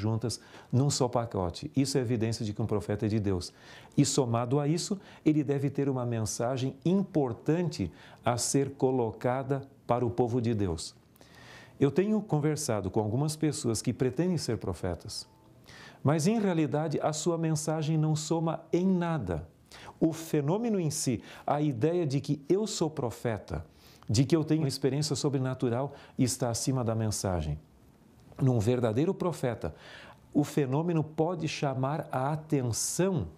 juntas num só pacote. Isso é evidência de que um profeta é de Deus. E somado a isso, ele deve ter uma mensagem importante a ser colocada para o povo de Deus. Eu tenho conversado com algumas pessoas que pretendem ser profetas, mas em realidade a sua mensagem não soma em nada. O fenômeno em si, a ideia de que eu sou profeta, de que eu tenho experiência sobrenatural, está acima da mensagem. Num verdadeiro profeta, o fenômeno pode chamar a atenção,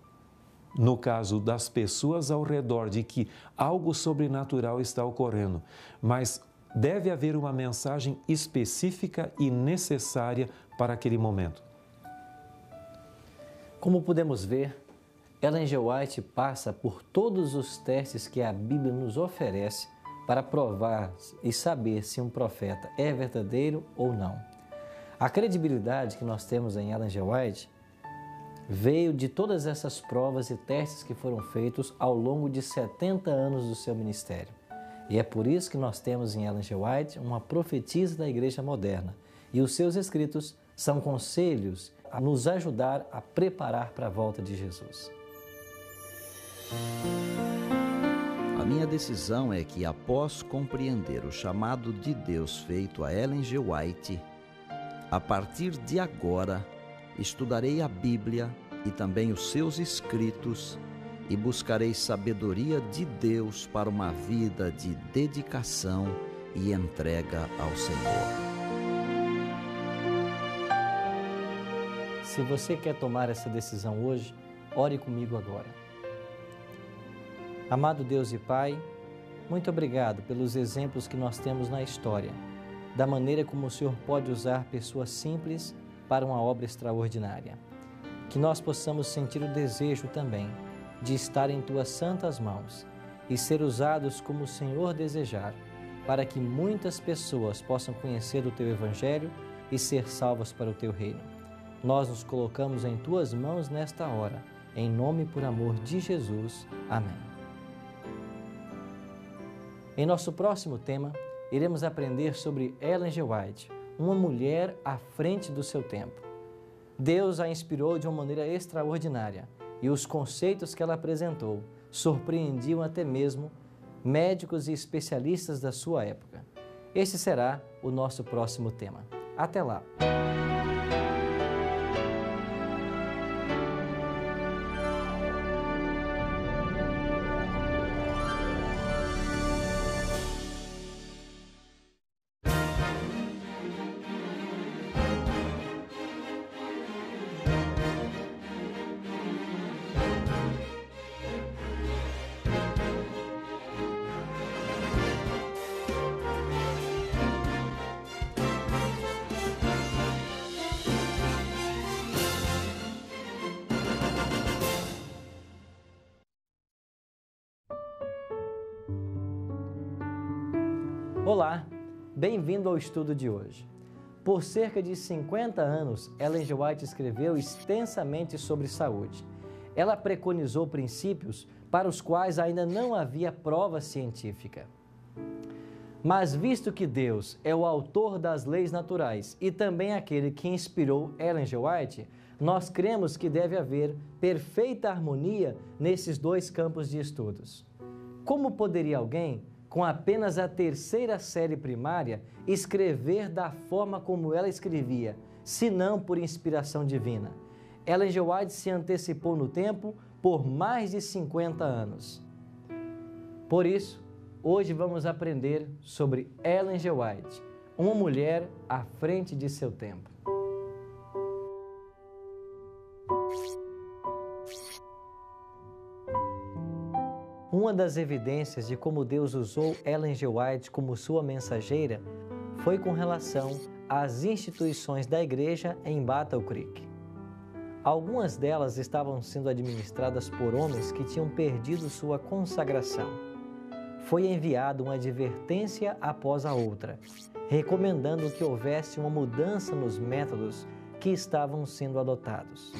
no caso das pessoas ao redor, de que algo sobrenatural está ocorrendo, mas deve haver uma mensagem específica e necessária para aquele momento. Como podemos ver, Ellen G. White passa por todos os testes que a Bíblia nos oferece para provar e saber se um profeta é verdadeiro ou não. A credibilidade que nós temos em Ellen G. White veio de todas essas provas e testes que foram feitos ao longo de 70 anos do seu ministério. E é por isso que nós temos em Ellen G. White uma profetisa da igreja moderna. E os seus escritos são conselhos a nos ajudar a preparar para a volta de Jesus. A minha decisão é que, após compreender o chamado de Deus feito a Ellen G. White, a partir de agora, estudarei a Bíblia e também os seus escritos e buscarei sabedoria de Deus para uma vida de dedicação e entrega ao Senhor. Se você quer tomar essa decisão hoje, ore comigo agora. Amado Deus e Pai, muito obrigado pelos exemplos que nós temos na história, da maneira como o Senhor pode usar pessoas simples para uma obra extraordinária. Que nós possamos sentir o desejo também de estar em Tuas santas mãos e ser usados como o Senhor desejar, para que muitas pessoas possam conhecer o Teu Evangelho e ser salvas para o Teu reino. Nós nos colocamos em Tuas mãos nesta hora, em nome e por amor de Jesus. Amém. Em nosso próximo tema, iremos aprender sobre Ellen G. White, uma mulher à frente do seu tempo. Deus a inspirou de uma maneira extraordinária e os conceitos que ela apresentou surpreendiam até mesmo médicos e especialistas da sua época. Este será o nosso próximo tema. Até lá! Olá, bem-vindo ao estudo de hoje. Por cerca de 50 anos, Ellen G. White escreveu extensamente sobre saúde. Ela preconizou princípios para os quais ainda não havia prova científica. Mas visto que Deus é o autor das leis naturais e também aquele que inspirou Ellen G. White, nós cremos que deve haver perfeita harmonia nesses dois campos de estudos. Como poderia alguém, com apenas a terceira série primária, escrever da forma como ela escrevia, se não por inspiração divina? Ellen G. White se antecipou no tempo por mais de 50 anos. Por isso, hoje vamos aprender sobre Ellen G. White, uma mulher à frente de seu tempo. Uma das evidências de como Deus usou Ellen G. White como sua mensageira foi com relação às instituições da igreja em Battle Creek. Algumas delas estavam sendo administradas por homens que tinham perdido sua consagração. Foi enviada uma advertência após a outra, recomendando que houvesse uma mudança nos métodos que estavam sendo adotados.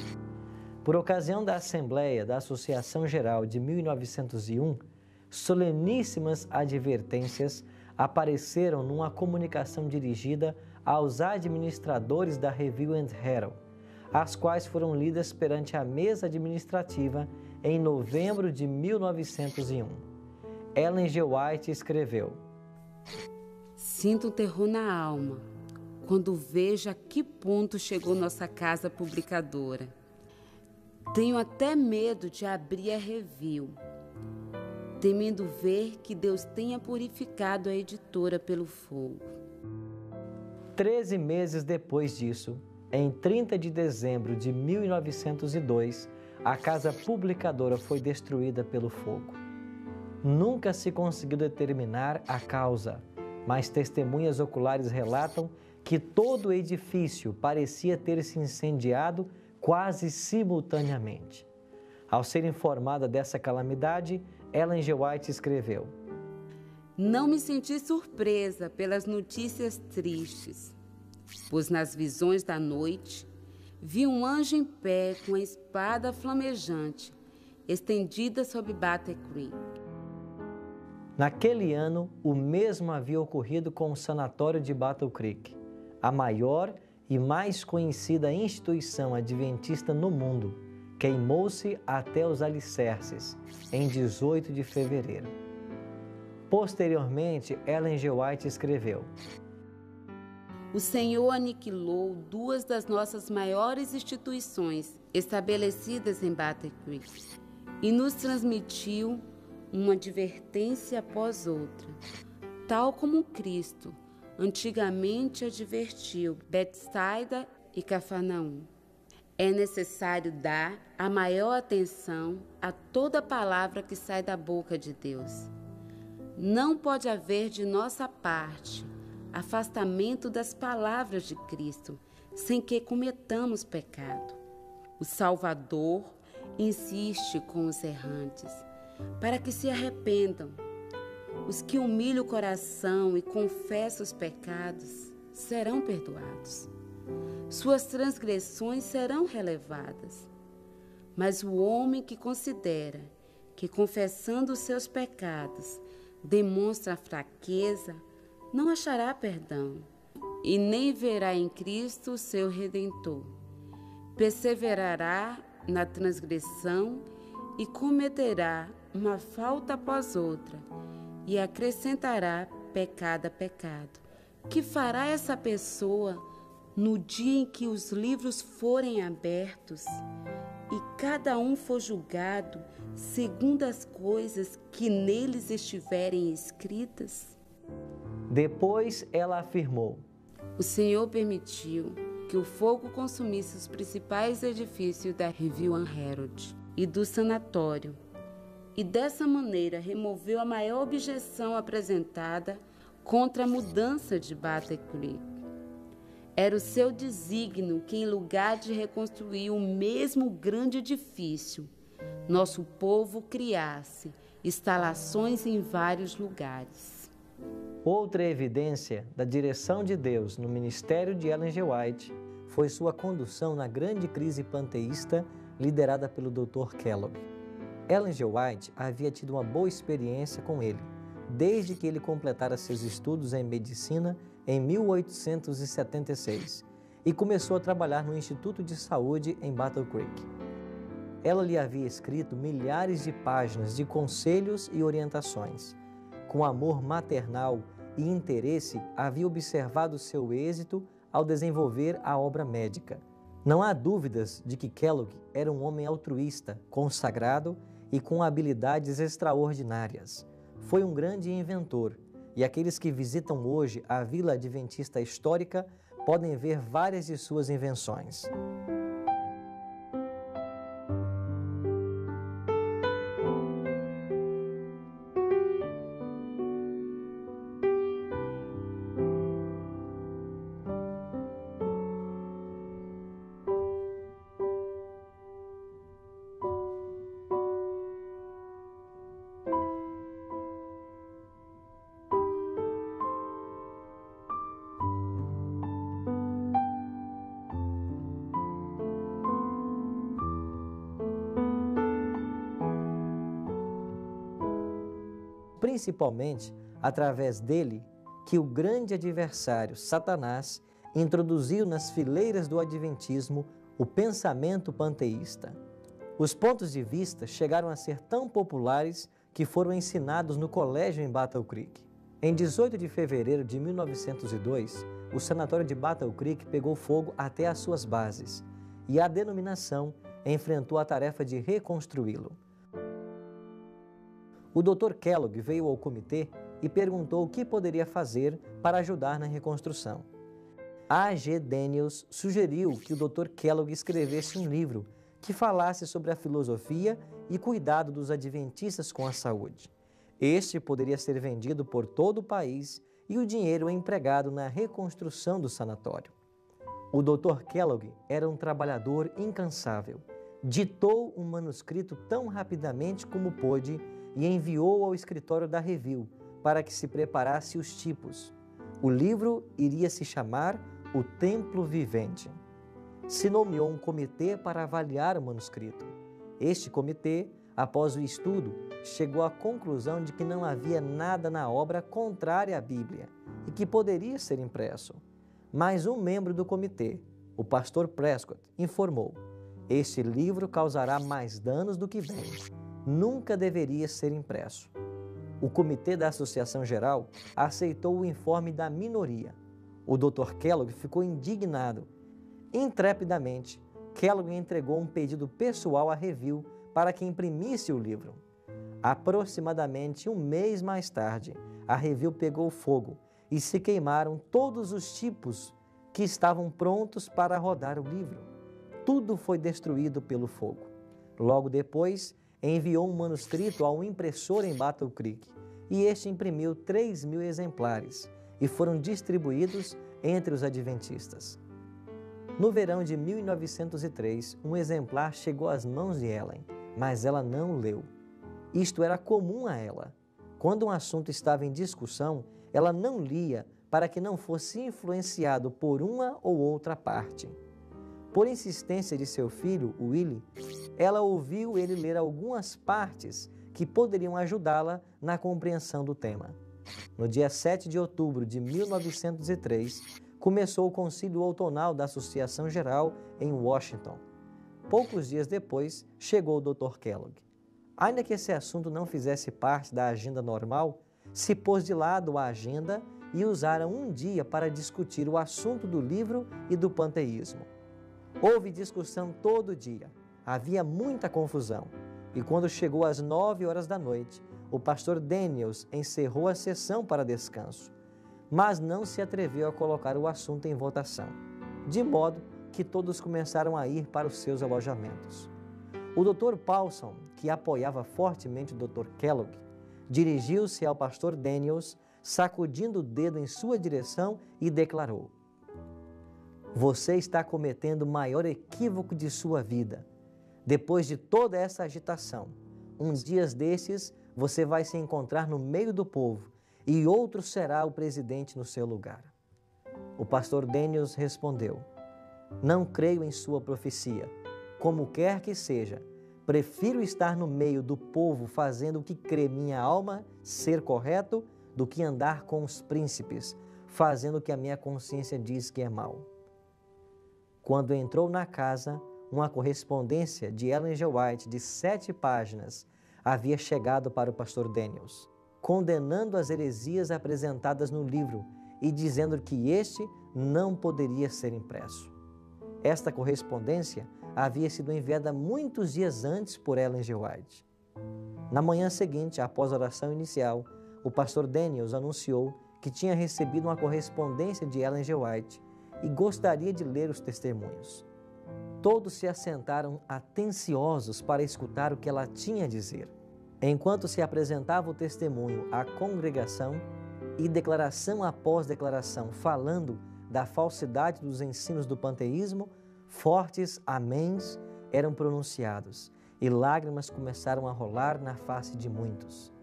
Por ocasião da Assembleia da Associação Geral de 1901, soleníssimas advertências apareceram numa comunicação dirigida aos administradores da Review and Herald, as quais foram lidas perante a mesa administrativa em novembro de 1901. Ellen G. White escreveu: Sinto um terror na alma quando vejo a que ponto chegou nossa casa publicadora. Tenho até medo de abrir a review, temendo ver que Deus tenha purificado a editora pelo fogo. 13 meses depois disso, em 30 de dezembro de 1902, a casa publicadora foi destruída pelo fogo. Nunca se conseguiu determinar a causa, mas testemunhas oculares relatam que todo o edifício parecia ter se incendiado quase simultaneamente. Ao ser informada dessa calamidade, Ellen G. White escreveu: Não me senti surpresa pelas notícias tristes, pois nas visões da noite vi um anjo em pé com a espada flamejante estendida sobre Battle Creek. Naquele ano, o mesmo havia ocorrido com o sanatório de Battle Creek, a maior e mais conhecida instituição adventista no mundo. Queimou-se até os alicerces, em 18 de fevereiro. Posteriormente, Ellen G. White escreveu: O Senhor aniquilou duas das nossas maiores instituições estabelecidas em Battle Creek e nos transmitiu uma advertência após outra, tal como Cristo antigamente advertiu Betsaida e Cafarnaum. É necessário dar a maior atenção a toda palavra que sai da boca de Deus. Não pode haver de nossa parte afastamento das palavras de Cristo, sem que cometamos pecado. O Salvador insiste com os errantes, para que se arrependam. Os que humilham o coração e confessam os pecados serão perdoados. Suas transgressões serão relevadas. Mas o homem que considera que, confessando os seus pecados, demonstra fraqueza, não achará perdão e nem verá em Cristo o seu Redentor. Perseverará na transgressão e cometerá uma falta após outra e acrescentará pecado a pecado. Que fará essa pessoa no dia em que os livros forem abertos e cada um for julgado segundo as coisas que neles estiverem escritas? Depois ela afirmou: O Senhor permitiu que o fogo consumisse os principais edifícios da Review and Herald e do sanatório, e dessa maneira removeu a maior objeção apresentada contra a mudança de Battle Creek. Era o seu desígnio que, em lugar de reconstruir o mesmo grande edifício, nosso povo criasse instalações em vários lugares. Outra evidência da direção de Deus no ministério de Ellen G. White foi sua condução na grande crise panteísta liderada pelo Dr. Kellogg. Ellen G. White havia tido uma boa experiência com ele, desde que ele completara seus estudos em medicina em 1876 e começou a trabalhar no Instituto de Saúde em Battle Creek. Ela lhe havia escrito milhares de páginas de conselhos e orientações. Com amor maternal e interesse, havia observado seu êxito ao desenvolver a obra médica. Não há dúvidas de que Kellogg era um homem altruísta, consagrado e com habilidades extraordinárias. Foi um grande inventor, e aqueles que visitam hoje a Vila Adventista Histórica podem ver várias de suas invenções. Principalmente através dele que o grande adversário, Satanás, introduziu nas fileiras do Adventismo o pensamento panteísta. Os pontos de vista chegaram a ser tão populares que foram ensinados no colégio em Battle Creek. Em 18 de fevereiro de 1902, o sanatório de Battle Creek pegou fogo até as suas bases e a denominação enfrentou a tarefa de reconstruí-lo. O Dr. Kellogg veio ao comitê e perguntou o que poderia fazer para ajudar na reconstrução. A. G. Daniels sugeriu que o Dr. Kellogg escrevesse um livro que falasse sobre a filosofia e cuidado dos adventistas com a saúde. Este poderia ser vendido por todo o país e o dinheiro empregado na reconstrução do sanatório. O Dr. Kellogg era um trabalhador incansável. Ditou um manuscrito tão rapidamente como pôde e enviou ao escritório da Review para que se preparasse os tipos. O livro iria se chamar O Templo Vivente. Se nomeou um comitê para avaliar o manuscrito. Este comitê, após o estudo, chegou à conclusão de que não havia nada na obra contrária à Bíblia e que poderia ser impresso. Mas um membro do comitê, o pastor Prescott, informou: este livro causará mais danos do que bem. Nunca deveria ser impresso. O comitê da Associação Geral aceitou o informe da minoria. O Dr. Kellogg ficou indignado. Intrepidamente, Kellogg entregou um pedido pessoal à Review para que imprimisse o livro. Aproximadamente um mês mais tarde, a Review pegou fogo e se queimaram todos os tipos que estavam prontos para rodar o livro. Tudo foi destruído pelo fogo. Logo depois, enviou um manuscrito a um impressor em Battle Creek e este imprimiu 3.000 exemplares e foram distribuídos entre os adventistas. No verão de 1903, um exemplar chegou às mãos de Ellen, mas ela não o leu. Isto era comum a ela. Quando um assunto estava em discussão, ela não lia para que não fosse influenciado por uma ou outra parte. Por insistência de seu filho, Willie, ela ouviu ele ler algumas partes que poderiam ajudá-la na compreensão do tema. No dia 7 de outubro de 1903, começou o Concílio Outonal da Associação Geral em Washington. Poucos dias depois, chegou o Dr. Kellogg. Ainda que esse assunto não fizesse parte da agenda normal, se pôs de lado a agenda e usaram um dia para discutir o assunto do livro e do panteísmo. Houve discussão todo dia, havia muita confusão, e quando chegou às 9 horas da noite, o pastor Daniels encerrou a sessão para descanso, mas não se atreveu a colocar o assunto em votação, de modo que todos começaram a ir para os seus alojamentos. O Dr. Paulson, que apoiava fortemente o Dr. Kellogg, dirigiu-se ao pastor Daniels, sacudindo o dedo em sua direção e declarou: você está cometendo o maior equívoco de sua vida. Depois de toda essa agitação, uns dias desses você vai se encontrar no meio do povo e outro será o presidente no seu lugar. O pastor Daniels respondeu: não creio em sua profecia. Como quer que seja, prefiro estar no meio do povo fazendo o que crê minha alma ser correto do que andar com os príncipes, fazendo o que a minha consciência diz que é mal. Quando entrou na casa, uma correspondência de Ellen G. White de 7 páginas havia chegado para o pastor Daniels, condenando as heresias apresentadas no livro e dizendo que este não poderia ser impresso. Esta correspondência havia sido enviada muitos dias antes por Ellen G. White. Na manhã seguinte, após a oração inicial, o pastor Daniels anunciou que tinha recebido uma correspondência de Ellen G. White e gostaria de ler os testemunhos. Todos se assentaram atenciosos para escutar o que ela tinha a dizer. Enquanto se apresentava o testemunho à congregação e declaração após declaração falando da falsidade dos ensinos do panteísmo, fortes améns eram pronunciados e lágrimas começaram a rolar na face de muitos.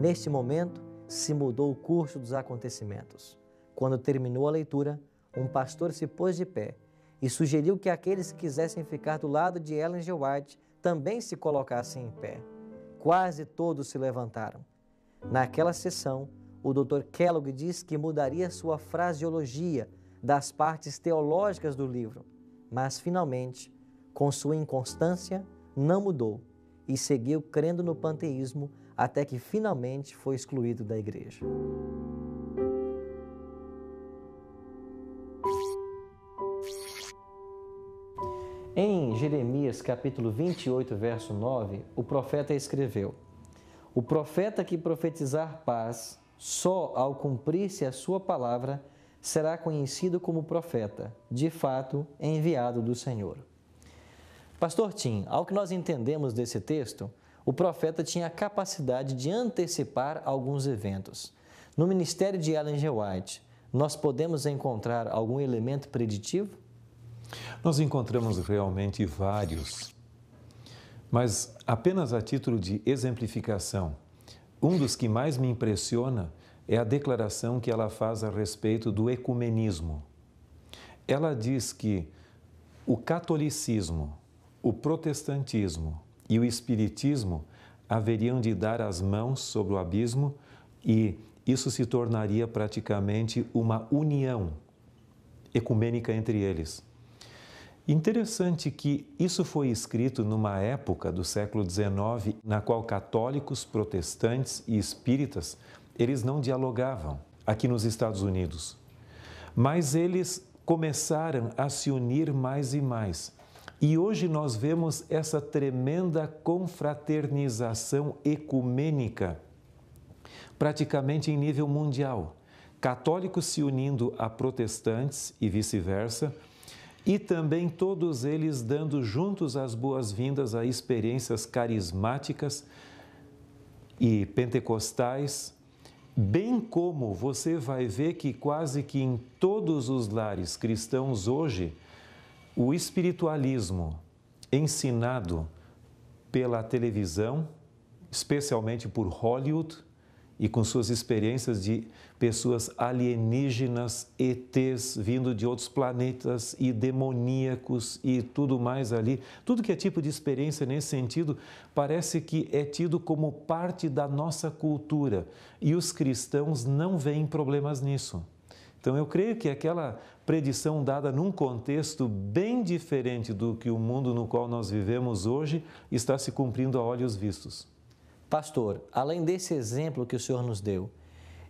Neste momento, se mudou o curso dos acontecimentos. Quando terminou a leitura, um pastor se pôs de pé e sugeriu que aqueles que quisessem ficar do lado de Ellen G. White também se colocassem em pé. Quase todos se levantaram. Naquela sessão, o Dr. Kellogg disse que mudaria sua fraseologia das partes teológicas do livro, mas finalmente, com sua inconstância, não mudou e seguiu crendo no panteísmo até que finalmente foi excluído da igreja. Em Jeremias capítulo 28, verso 9, o profeta escreveu: "O profeta que profetizar paz, só ao cumprir-se a sua palavra, será conhecido como profeta, de fato, enviado do Senhor." Pastor Tim, ao que nós entendemos desse texto, o profeta tinha a capacidade de antecipar alguns eventos. No ministério de Ellen G. White, nós podemos encontrar algum elemento preditivo? Nós encontramos realmente vários, mas apenas a título de exemplificação, um dos que mais me impressiona é a declaração que ela faz a respeito do ecumenismo. Ela diz que o catolicismo, o protestantismo e o espiritismo haveriam de dar as mãos sobre o abismo e isso se tornaria praticamente uma união ecumênica entre eles. Interessante que isso foi escrito numa época do século XIX na qual católicos, protestantes e espíritas, eles não dialogavam aqui nos Estados Unidos. Mas eles começaram a se unir mais e mais. E hoje nós vemos essa tremenda confraternização ecumênica, praticamente em nível mundial. Católicos se unindo a protestantes e vice-versa, e também todos eles dando juntos as boas-vindas a experiências carismáticas e pentecostais, bem como você vai ver que quase que em todos os lares cristãos hoje, o espiritualismo ensinado pela televisão, especialmente por Hollywood, e com suas experiências de pessoas alienígenas, ETs, vindo de outros planetas e demoníacos e tudo mais ali. Tudo que é tipo de experiência nesse sentido parece que é tido como parte da nossa cultura e os cristãos não veem problemas nisso. Então eu creio que aquela predição dada num contexto bem diferente do que o mundo no qual nós vivemos hoje está se cumprindo a olhos vistos. Pastor, além desse exemplo que o senhor nos deu,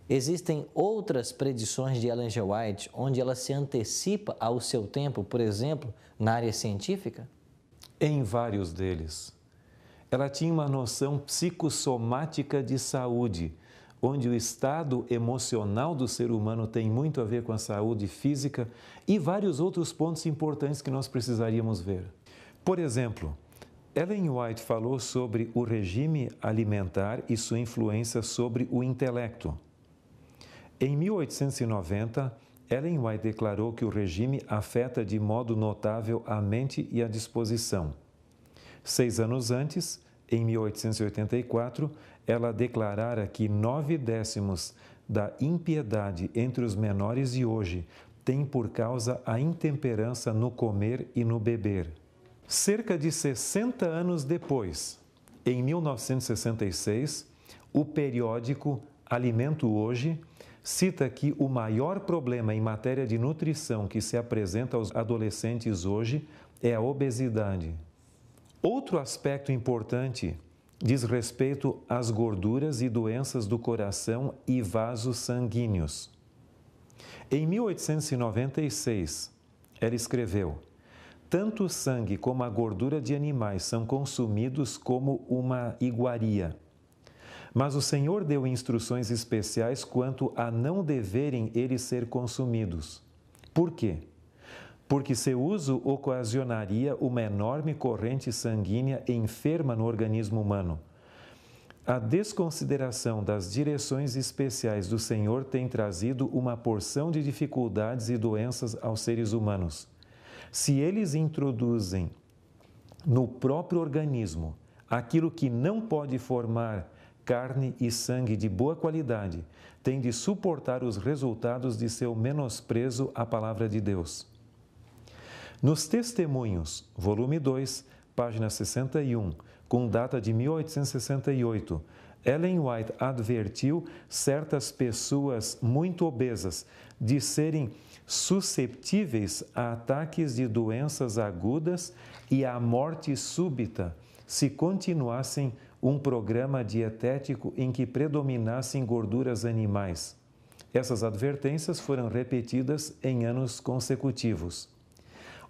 existem outras predições de Ellen G. White onde ela se antecipa ao seu tempo, por exemplo, na área científica? Em vários deles. Ela tinha uma noção psicossomática de saúde, onde o estado emocional do ser humano tem muito a ver com a saúde física e vários outros pontos importantes que nós precisaríamos ver. Por exemplo, Ellen White falou sobre o regime alimentar e sua influência sobre o intelecto. Em 1890, Ellen White declarou que o regime afeta de modo notável a mente e a disposição. 6 anos antes, em 1884, ela declarara que 9/10 da impiedade entre os menores de hoje tem por causa a intemperança no comer e no beber. Cerca de 60 anos depois, em 1966, o periódico Alimento Hoje cita que o maior problema em matéria de nutrição que se apresenta aos adolescentes hoje é a obesidade. Outro aspecto importante diz respeito às gorduras e doenças do coração e vasos sanguíneos. Em 1896, ela escreveu: "Tanto o sangue como a gordura de animais são consumidos como uma iguaria. Mas o Senhor deu instruções especiais quanto a não deverem eles ser consumidos. Por quê? Porque seu uso ocasionaria uma enorme corrente sanguínea enferma no organismo humano. A desconsideração das direções especiais do Senhor tem trazido uma porção de dificuldades e doenças aos seres humanos. Se eles introduzem no próprio organismo aquilo que não pode formar carne e sangue de boa qualidade, tem de suportar os resultados de seu menosprezo à palavra de Deus." Nos Testemunhos, volume 2, página 61, com data de 1868, Ellen White advertiu certas pessoas muito obesas de serem susceptíveis a ataques de doenças agudas e à morte súbita, se continuassem um programa dietético em que predominassem gorduras animais. Essas advertências foram repetidas em anos consecutivos.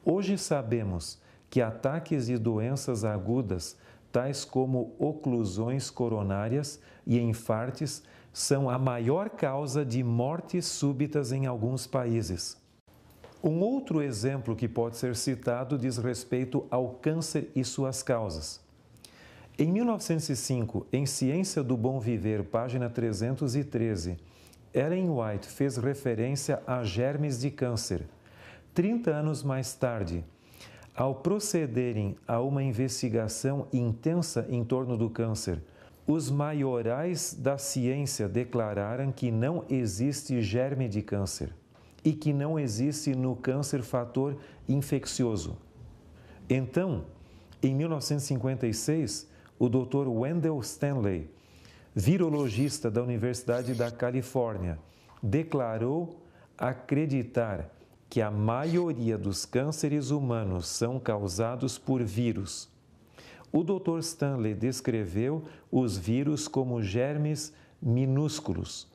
Hoje sabemos que ataques de doenças agudas, tais como oclusões coronárias e infartes, são a maior causa de mortes súbitas em alguns países. Um outro exemplo que pode ser citado diz respeito ao câncer e suas causas. Em 1905, em Ciência do Bom Viver, página 313, Ellen White fez referência a germes de câncer. 30 anos mais tarde, ao procederem a uma investigação intensa em torno do câncer, os maiorais da ciência declararam que não existe germe de câncer e que não existe no câncer fator infeccioso. Então, em 1956, o Dr. Wendell Stanley, virologista da Universidade da Califórnia, declarou acreditar que a maioria dos cânceres humanos são causados por vírus. O Dr. Stanley descreveu os vírus como germes minúsculos.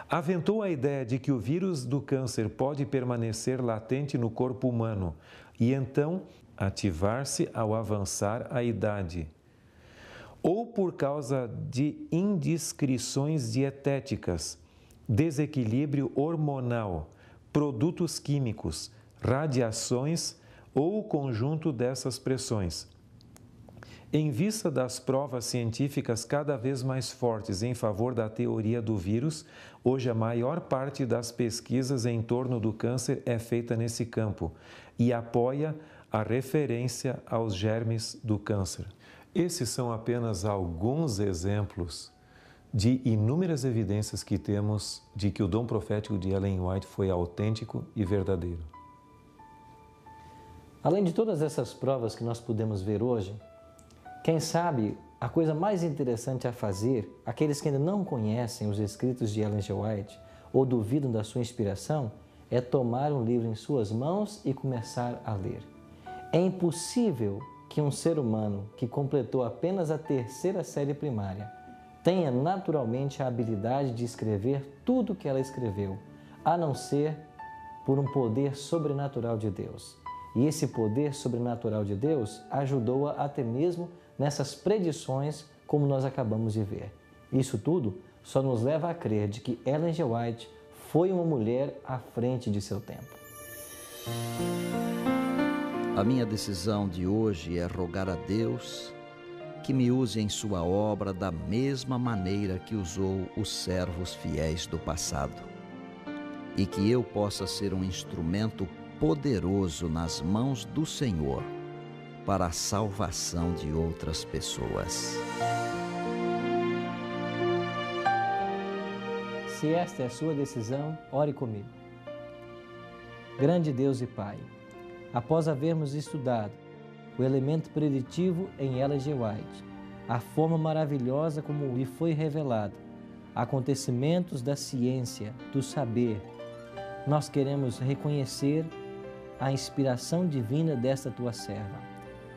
Aventou a ideia de que o vírus do câncer pode permanecer latente no corpo humano e então ativar-se ao avançar a idade, ou por causa de indiscrições dietéticas, desequilíbrio hormonal, produtos químicos, radiações ou o conjunto dessas pressões. Em vista das provas científicas cada vez mais fortes em favor da teoria do vírus, hoje a maior parte das pesquisas em torno do câncer é feita nesse campo e apoia a referência aos germes do câncer. Esses são apenas alguns exemplos de inúmeras evidências que temos de que o dom profético de Ellen White foi autêntico e verdadeiro. Além de todas essas provas que nós podemos ver hoje, quem sabe a coisa mais interessante a fazer, aqueles que ainda não conhecem os escritos de Ellen G. White ou duvidam da sua inspiração, é tomar um livro em suas mãos e começar a ler. É impossível que um ser humano que completou apenas a 3ª série primária tenha naturalmente a habilidade de escrever tudo o que ela escreveu, a não ser por um poder sobrenatural de Deus. E esse poder sobrenatural de Deus ajudou-a até mesmo nessas predições como nós acabamos de ver. Isso tudo só nos leva a crer de que Ellen G. White foi uma mulher à frente de seu tempo. A minha decisão de hoje é rogar a Deus que me use em sua obra da mesma maneira que usou os servos fiéis do passado e que eu possa ser um instrumento poderoso nas mãos do Senhor para a salvação de outras pessoas. Se esta é a sua decisão, ore comigo. Grande Deus e Pai, após havermos estudado o elemento preditivo em Ellen G. White, a forma maravilhosa como lhe foi revelado, acontecimentos da ciência, do saber, nós queremos reconhecer a inspiração divina desta tua serva.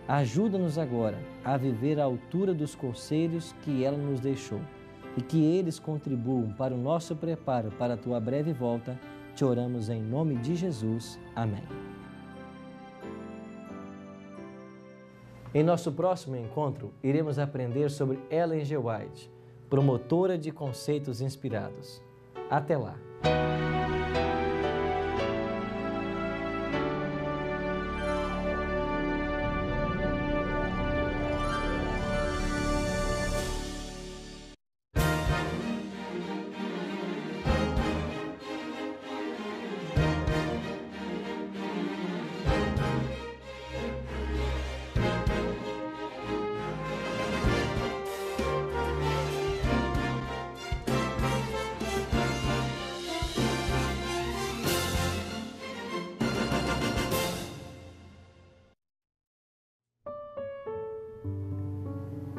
Ajuda-nos agora a viver à altura dos conselhos que ela nos deixou e que eles contribuam para o nosso preparo para a tua breve volta. Te oramos em nome de Jesus. Amém. Em nosso próximo encontro, iremos aprender sobre Ellen G. White, promotora de conceitos inspirados. Até lá!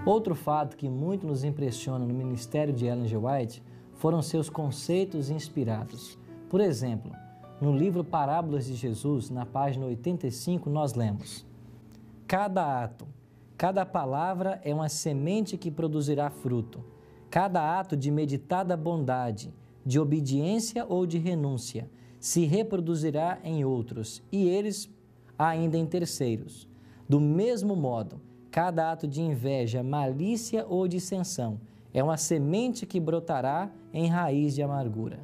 Outro fato que muito nos impressiona no ministério de Ellen G. White foram seus conceitos inspirados. Por exemplo, no livro Parábolas de Jesus, na página 85, nós lemos: cada ato, cada palavra é uma semente que produzirá fruto. Cada ato de meditada bondade, de obediência ou de renúncia, se reproduzirá em outros, e eles ainda em terceiros. Do mesmo modo, cada ato de inveja, malícia ou dissensão é uma semente que brotará em raiz de amargura.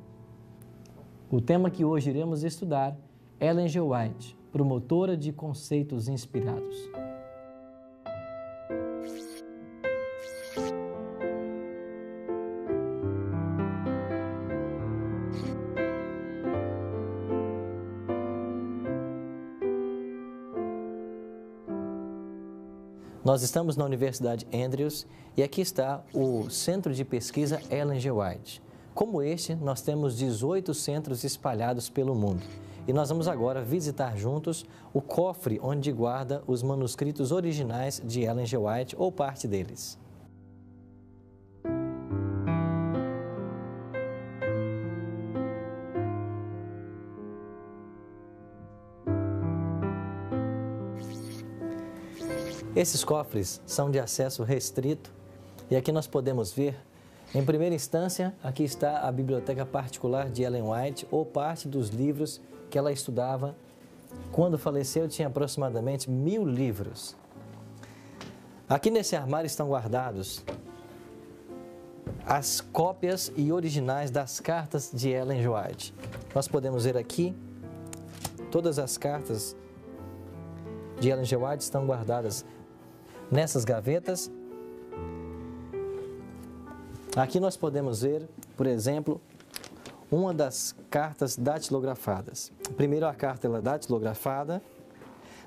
O tema que hoje iremos estudar, Ellen G. White, promotora de conceitos inspirados. Nós estamos na Universidade Andrews e aqui está o Centro de Pesquisa Ellen G. White. Como este, nós temos 18 centros espalhados pelo mundo. E nós vamos agora visitar juntos o cofre onde guarda os manuscritos originais de Ellen G. White ou parte deles. Esses cofres são de acesso restrito e aqui nós podemos ver, em primeira instância, aqui está a biblioteca particular de Ellen White ou parte dos livros que ela estudava. Quando faleceu, tinha aproximadamente 1000 livros. Aqui nesse armário estão guardados as cópias e originais das cartas de Ellen G. White. Nós podemos ver aqui, todas as cartas de Ellen G. White estão guardadas nessas gavetas. Aqui nós podemos ver, por exemplo, uma das cartas datilografadas. Primeiro a carta ela datilografada,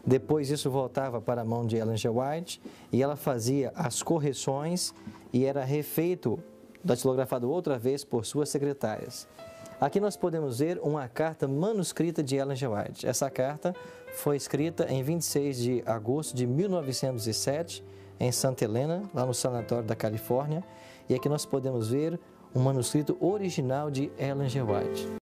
depois isso voltava para a mão de Ellen G. White e ela fazia as correções e era refeito, datilografado outra vez por suas secretárias. Aqui nós podemos ver uma carta manuscrita de Ellen G. White. Essa carta foi escrita em 26 de agosto de 1907, em Santa Helena, lá no sanatório da Califórnia. E aqui nós podemos ver um manuscrito original de Ellen G. White.